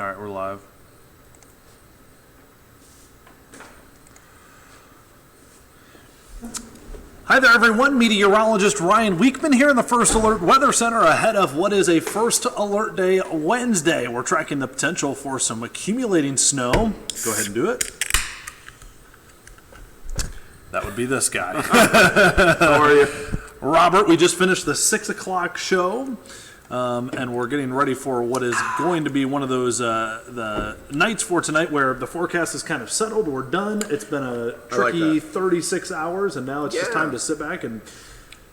All right, we're live. Hi there, everyone. Meteorologist Ryan Wichman here in the First Alert Weather Center ahead of what is a First Alert Day Wednesday. We're tracking the potential for some accumulating snow. Go ahead and do it. That would be this guy. How are you? Robert, we just finished the 6 o'clock show. And we're getting ready for what is going to be one of those the nights for tonight where the forecast is kind of settled. We're done. It's been a tricky 36 hours, and now it's just time to sit back and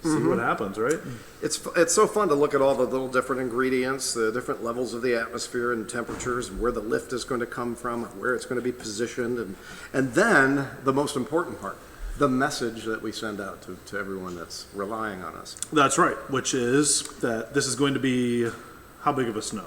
see what happens, right? It's so fun to look at all the little different ingredients, the different levels of the atmosphere and temperatures, where the lift is going to come from, where it's going to be positioned, and then the most important part, the message that we send out to everyone that's relying on us. That's right, which is that this is going to be, how big of a snow?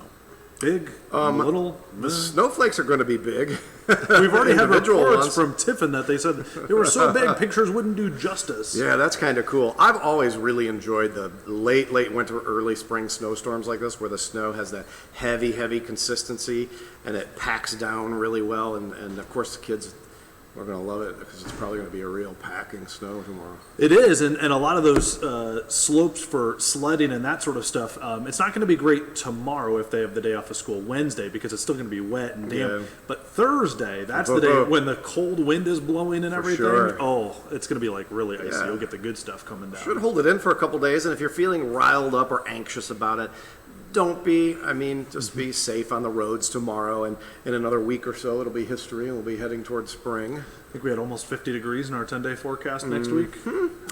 Big? Little? The snowflakes are going to be big. We've already had reports ones. from Tiffin that they said they were so big pictures wouldn't do justice. Yeah, that's kind of cool. I've always really enjoyed the late winter, early spring snowstorms like this, where the snow has that heavy consistency and it packs down really well. And of course, the kids are going to love it because it's probably going to be a real packing snow tomorrow. It is, and a lot of those slopes for sledding and that sort of stuff, it's not going to be great tomorrow if they have the day off of school Wednesday because it's still going to be wet and damp. Yeah. But Thursday, that's the day when the cold wind is blowing and everything. Sure. Oh, it's going to be like really icy. You'll get the good stuff coming down. Should hold it in for a couple days, and if you're feeling riled up or anxious about it, don't be. I mean, just be safe on the roads tomorrow, and in another week or so, it'll be history, and we'll be heading towards spring. I think we had almost 50 degrees in our 10-day forecast next week.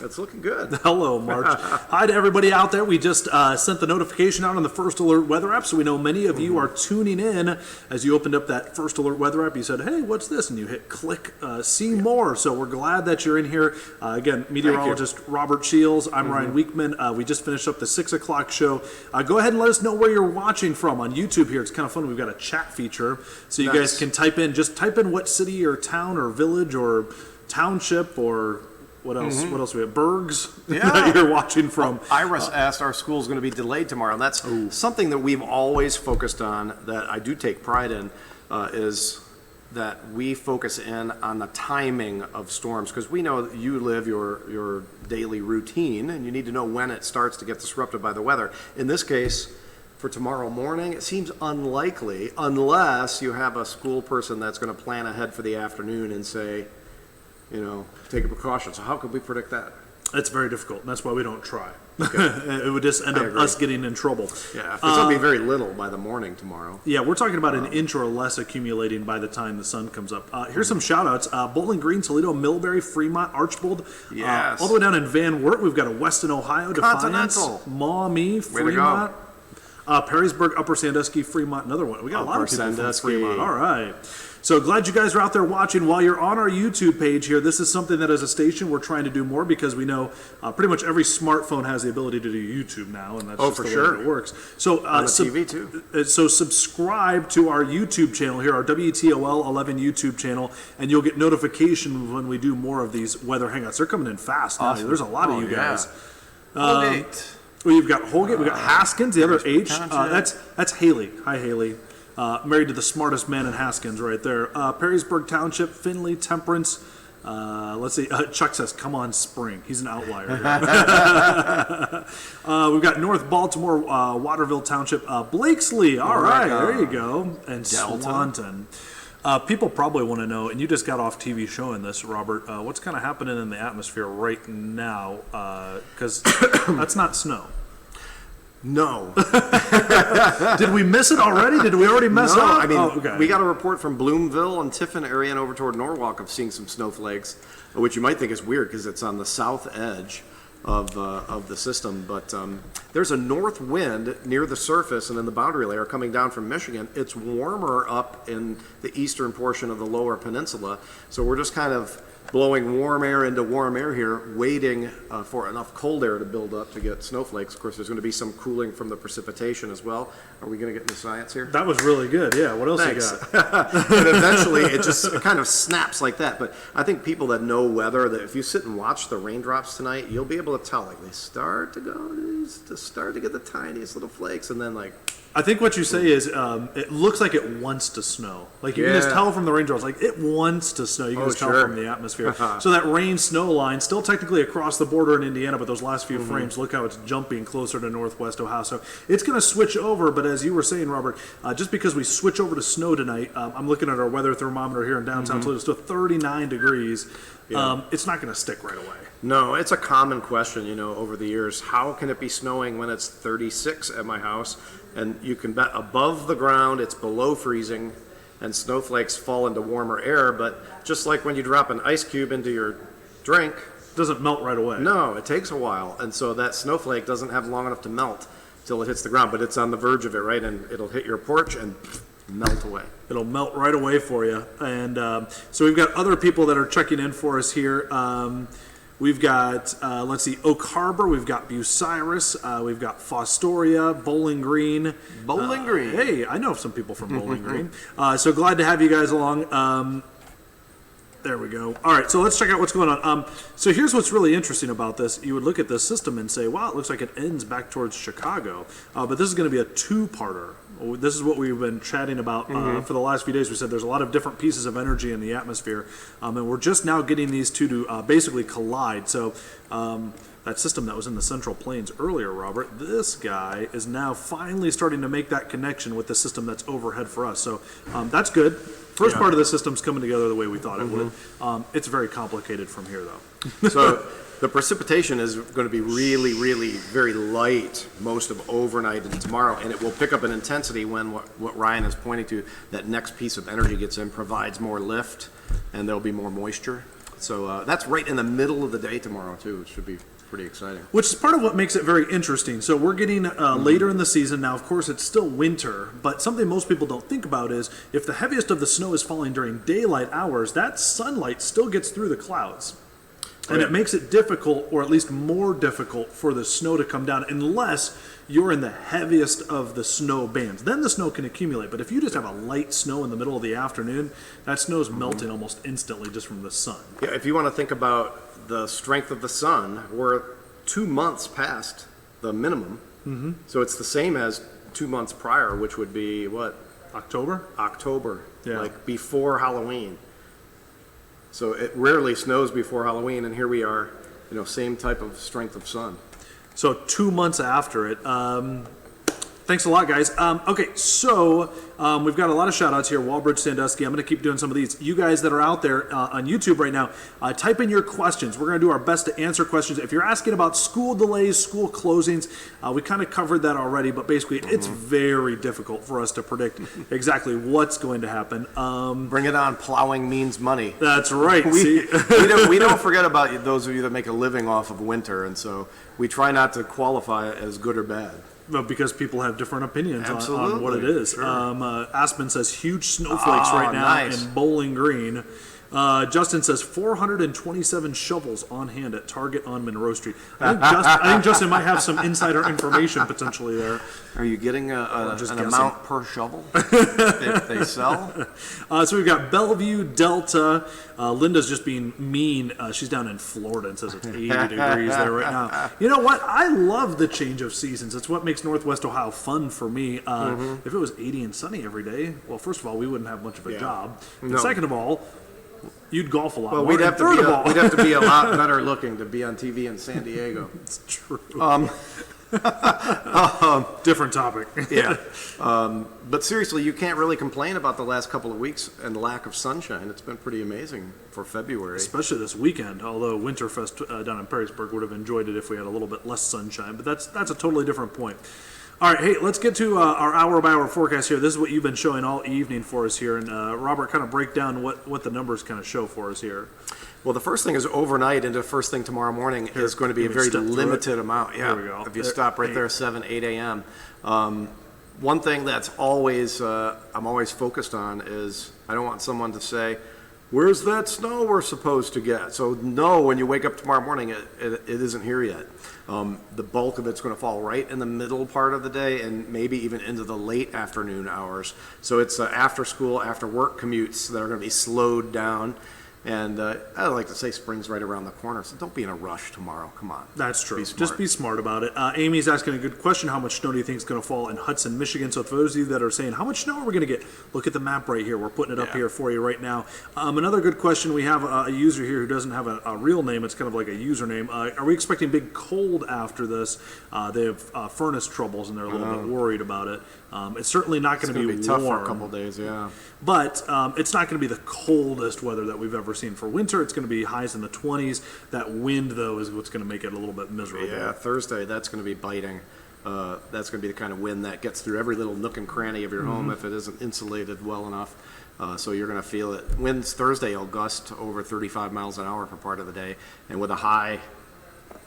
It's looking good. Hello, March. Hi to everybody out there. We just sent the notification out on the First Alert Weather app, so we know many of you are tuning in. As you opened up that First Alert Weather app, you said, hey, what's this? And you hit click, see more. So we're glad that you're in here. Again, meteorologist Robert Shields. I'm Ryan Wichman. We just finished up the 6 o'clock show. Go ahead and let us know where you're watching from on YouTube here. It's kind of fun. We've got a chat feature, so you guys can type in what city or town or village or township or what else? What else we have? Bergs that you're watching from. Iris asked, our school's going to be delayed tomorrow, and that's something that we've always focused on, that I do take pride in, is that we focus in on the timing of storms, because we know that you live your daily routine, and you need to know when it starts to get disrupted by the weather. In this case, for tomorrow morning, it seems unlikely unless you have a school person that's going to plan ahead for the afternoon and say, take a precaution. So how could we predict that? It's very difficult, and that's why we don't try. Okay. It would just end up us getting in trouble. Yeah, it's going to be very little by the morning tomorrow. Yeah, we're talking about an inch or less accumulating by the time the sun comes up. Here's some shout-outs. Bowling Green, Toledo, Millbury, Fremont, Archbold. Yes. All the way down in Van Wert, we've got a Weston, Ohio, Defiance, Continental. Maumee, Fremont. Perrysburg, Upper Sandusky, Fremont, another one. We got a lot of people from Fremont. All right. So glad you guys are out there watching. While you're on our YouTube page here, this is something that as a station we're trying to do more, because we know pretty much every smartphone has the ability to do YouTube now, and that's just the way that it works. So on the TV too. So subscribe to our YouTube channel here, our WTOL 11 YouTube channel, and you'll get notification when we do more of these weather hangouts. They're coming in fast now. Awesome. There's a lot of you guys. Holgate. We've got Holgate, we've got Haskins, the other H. That's Haley. Hi, Haley. Married to the smartest man in Haskins right there. Perrysburg Township, Findlay, Temperance. Let's see. Chuck says, come on, spring. He's an outlier. We've got North Baltimore, Waterville Township, Blakesley. All right, there you go. And Delta. Swanton. People probably want to know, and you just got off TV showing this, Robert, what's kind of happening in the atmosphere right now? Because that's not snow. No. Did we miss it already? Did we already mess No, up? I mean, we got a report from Bloomville and Tiffin area and over toward Norwalk of seeing some snowflakes, which you might think is weird because it's on the south edge of the system. But there's a north wind near the surface and in the boundary layer coming down from Michigan. It's warmer up in the eastern portion of the lower peninsula. So we're just kind of blowing warm air into warm air here, waiting for enough cold air to build up to get snowflakes. Of course, there's going to be some cooling from the precipitation as well. Are we going to get into science here? That was really good. Yeah, what else Thanks. you got? But eventually, it just kind of snaps like that. But I think people that know weather, that if you sit and watch the raindrops tonight, you'll be able to tell. Like, they start to go, to start to get the tiniest little flakes, and then like I think what you say is it looks like it wants to snow. Like you can just tell from the raindrops, like it wants to snow. You can just tell from the atmosphere. So that rain-snow line, still technically across the border in Indiana, but those last few frames, look how it's jumping closer to northwest Ohio. So it's going to switch over, but as you were saying, Robert, just because we switch over to snow tonight, I'm looking at our weather thermometer here in downtown Toledo, still 39 degrees. It's not going to stick right away. No, it's a common question, over the years. How can it be snowing when it's 36 at my house? And you can bet above the ground it's below freezing and snowflakes fall into warmer air. But just like when you drop an ice cube into your drink, It doesn't melt right away. no, it takes a while. And so that snowflake doesn't have long enough to melt till it hits the ground. But it's on the verge of it, right? And it'll hit your porch and melt away. It'll melt right away for you. And so we've got other people that are checking in for us here. We've got, let's see, Oak Harbor. We've got Bucyrus. We've got Fostoria, Bowling Green. Bowling Green. Hey, I know some people from Bowling Green. So glad to have you guys along. There we go. All right, so let's check out what's going on. So here's what's really interesting about this. You would look at this system and say, wow, it looks like it ends back towards Chicago. But this is going to be a two-parter. This is what we've been chatting about for the last few days. We said there's a lot of different pieces of energy in the atmosphere, and we're just now getting these two to basically collide. So that system that was in the Central Plains earlier, Robert, this guy is now finally starting to make that connection with the system that's overhead for us. So that's good. First part of the system's coming together the way we thought it would. It's very complicated from here, though. So the precipitation is going to be really, really very light most of overnight and tomorrow, and it will pick up in intensity when what Ryan is pointing to, that next piece of energy gets in, provides more lift, and there'll be more moisture. So that's right in the middle of the day tomorrow, too. It should be pretty exciting. Which is part of what makes it very interesting. So we're getting later in the season. Now, of course, it's still winter, but something most people don't think about is if the heaviest of the snow is falling during daylight hours, that sunlight still gets through the clouds. And it makes it difficult, or at least more difficult, for the snow to come down unless you're in the heaviest of the snow bands. Then the snow can accumulate. But if you just have a light snow in the middle of the afternoon, that snow's melting almost instantly just from the sun. Yeah, if you want to think about the strength of the sun, we're 2 months past the minimum. So it's the same as 2 months prior, which would be what? October? October, Yeah. like before Halloween. So it rarely snows before Halloween, and here we are, same type of strength of sun. So 2 months after it. Thanks a lot, guys. Okay, so we've got a lot of shout-outs here. Walbridge, Sandusky. I'm going to keep doing some of these. You guys that are out there on YouTube right now, type in your questions. We're going to do our best to answer questions. If you're asking about school delays, school closings, we kind of covered that already, but basically it's very difficult for us to predict exactly what's going to happen. Bring it on. Plowing means money. That's right. We don't forget about those of you that make a living off of winter, and so we try not to qualify it as good or bad. Because people have different opinions on what it Absolutely, is. sure. Aspen says huge snowflakes right now nice. in Bowling Green. Justin says 427 shovels on hand at Target on Monroe Street. I think Justin might have some insider information potentially there. Are you getting an guessing. amount per shovel if they sell? So we've got Bellevue, Delta. Linda's just being mean. She's down in Florida and says it's 80 degrees there right now. You know what? I love the change of seasons. It's what makes Northwest Ohio fun for me. If it was 80 and sunny every day, well, first of all, we wouldn't have much of a job. And second of all, you'd golf a lot more. We'd have And we'd have to be a lot better looking to be on TV in San Diego. It's true. Different topic. Yeah. But seriously, you can't really complain about the last couple of weeks and the lack of sunshine. It's been pretty amazing for February. Especially this weekend, although Winterfest down in Perrysburg would have enjoyed it if we had a little bit less sunshine. But that's a totally different point. All right, hey, let's get to our hour-by-hour forecast here. This is what you've been showing all evening for us here. And Robert, kind of break down what the numbers kind of show for us here. Well, the first thing is overnight into first thing tomorrow morning is going to be a very limited amount. Yeah, There we go. If you stop right there, 7, 8 a.m. One thing that's always I'm always focused on is I don't want someone to say, "Where's that snow we're supposed to get?" So no, when you wake up tomorrow morning, it isn't here yet. The bulk of it's going to fall right in the middle part of the day and maybe even into the late afternoon hours. So it's after school, after work commutes that are going to be slowed down. And I like to say spring's right around the corner, so don't be in a rush tomorrow. Come on. That's true. Be smart. Just be smart about it. Amy's asking a good question. How much snow do you think is going to fall in Hudson, Michigan? So for those of you that are saying, how much snow are we going to get? Look at the map right here. We're putting it up here for you right now. Another good question. We have a user here who doesn't have a real name. It's kind of like a username. Are we expecting big cold after this? They have furnace troubles, and they're a little bit worried about it. It's certainly not going to be tough warm. for a couple days, yeah. But it's not going to be the coldest weather that we've ever seen for winter. It's going to be highs in the 20s. That wind, though, is what's going to make it a little bit miserable. Yeah, Thursday, that's going to be biting. That's going to be the kind of wind that gets through every little nook and cranny of your home if it isn't insulated well enough. So you're going to feel it. Winds Thursday will gust over 35 miles an hour for part of the day. And with a high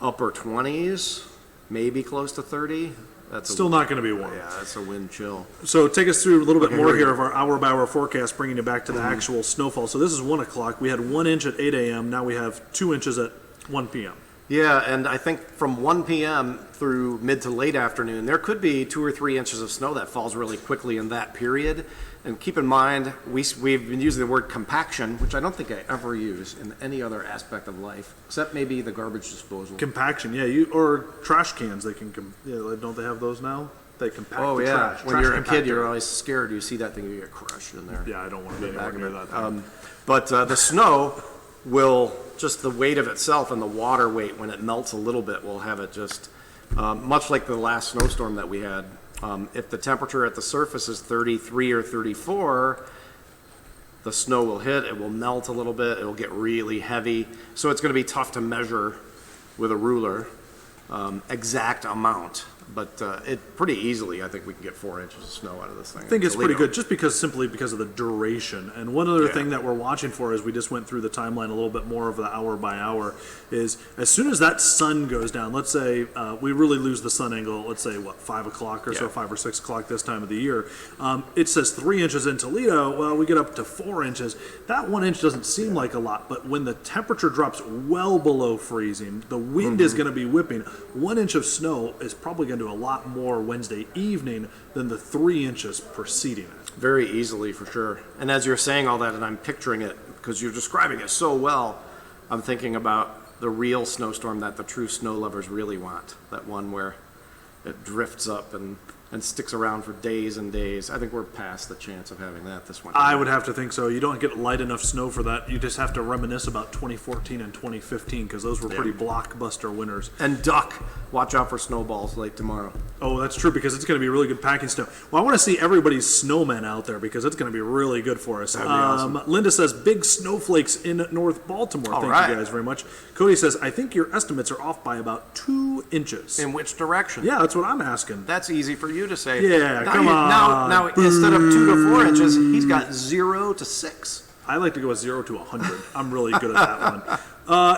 upper 20s, maybe close to 30. That's Still not going to be warm. Yeah, that's a wind chill. So take us through a little bit more here we here go. of our hour-by-hour forecast, bringing you back to the actual snowfall. So this is 1 o'clock. We had 1 inch at 8 a.m. Now we have 2 inches at 1 p.m. Yeah, and I think from 1 p.m. through mid to late afternoon, there could be 2 or 3 inches of snow that falls really quickly in that period. And keep in mind, we've been using the word compaction, which I don't think I ever use in any other aspect of life, except maybe the garbage disposal. Compaction, yeah, or trash cans. They can, don't they have those now? They compact Oh, the yeah. trash. When Trash you're a kid, compactor. you're always scared. You see that thing, you get crushed in there. Yeah, I don't want to be Back anywhere of near it. that thing. But the snow will, just the weight of itself and the water weight, when it melts a little bit, will have it just, much like the last snowstorm that we had. If the temperature at the surface is 33 or 34, the snow will hit, it will melt a little bit, it will get really heavy. So it's going to be tough to measure with a ruler exact amount. But it pretty easily, I think we can get 4 inches of snow out of this thing. I think it's pretty good, just simply because of the duration. And one other thing that we're watching for, as we just went through the timeline a little bit more of the hour by hour, is as soon as that sun goes down, let's say we really lose the sun angle, let's say, 5 o'clock or so, 5 or 6 o'clock this time of the year. It says 3 inches in Toledo, well, we get up to 4 inches. That 1 inch doesn't seem like a lot, but when the temperature drops well below freezing, the wind is going to be whipping. 1 inch of snow is probably going to do a lot more Wednesday evening than the 3 inches preceding it. Very easily, for sure. And as you're saying all that, and I'm picturing it, because you're describing it so well, I'm thinking about the real snowstorm that the true snow lovers really want. That one where it drifts up and sticks around for days and days. I think we're past the chance of having that this winter. I would have to think so. You don't get light enough snow for that. You just have to reminisce about 2014 and 2015, because those were pretty blockbuster winters. And duck. Watch out for snowballs late tomorrow. Oh, that's true, because it's going to be really good packing snow. Well, I want to see everybody's snowmen out there, because it's going to be really good for us. That'd be awesome. Linda says, big snowflakes in North Baltimore. Thank right. you guys very much. Cody says, I think your estimates are off by about 2 inches. In which direction? Yeah, that's what I'm asking. That's easy for you to say. Yeah, now come on. Now instead of 2 to 4 inches, he's got 0 to 6. I like to go with 0 to 100. I'm really good at that one.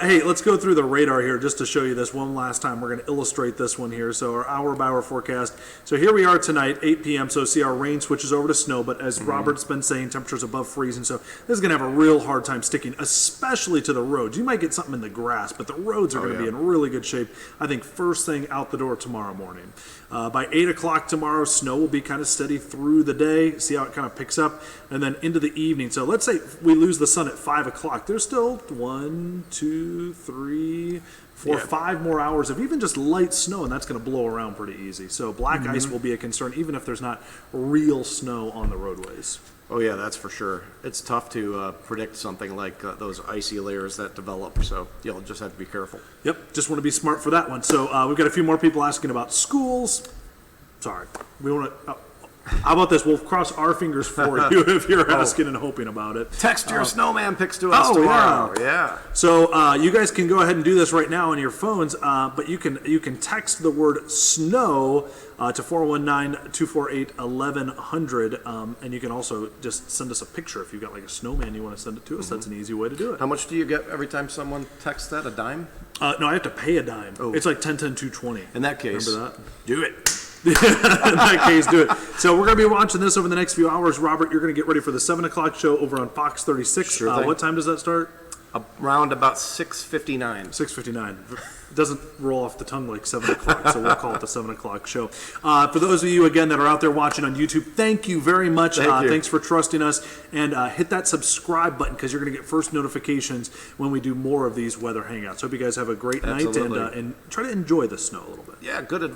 Hey, let's go through the radar here just to show you this one last time. We're going to illustrate this one here. So our hour-by-hour forecast. So here we are tonight, 8 p.m. So see our rain switches over to snow. But as Robert's been saying, temperatures above freezing. So this is going to have a real hard time sticking, especially to the roads. You might get something in the grass, but the roads are going to be in really good shape. I think first thing out the door tomorrow morning. By 8 o'clock tomorrow, snow will be kind of steady through the day. See how it kind of picks up. And then into the evening. So let's say we lose the sun at 5 o'clock. There's still 1, 2, 3, 4, 5 more hours of even just light snow, and that's going to blow around pretty easy. So black ice will be a concern, even if there's not real snow on the roadways. Oh yeah, that's for sure. It's tough to predict something like those icy layers that develop, so you'll just have to be careful. Yep, just want to be smart for that one. So we've got a few more people asking about schools. Sorry, we want to... how about this? We'll cross our fingers for you if you're asking and hoping about it. Text your snowman pics to us tomorrow. Yeah. So you guys can go ahead and do this right now on your phones, but you can text the word snow to 419-248-1100, and you can also just send us a picture if you've got like a snowman you want to send it to us. That's an easy way to do it. How much do you get every time someone texts that? A dime? No, I have to pay a dime. It's like 10, 10, 220. In that case, remember that? Do it. In that case, do it. So we're going to be watching this over the next few hours. Robert, you're going to get ready for the 7 o'clock show over on Fox 36. Sure thing. What time does that start? Around about 6:59. 6:59. It doesn't roll off the tongue like 7 o'clock, so we'll call it the 7 o'clock show. For those of you, again, that are out there watching on YouTube, thank you very much. Thank you. Thanks for trusting us. And hit that subscribe button because you're going to get first notifications when we do more of these weather hangouts. Hope you guys have a great night Absolutely. and try to enjoy the snow a little bit. Yeah, good advice.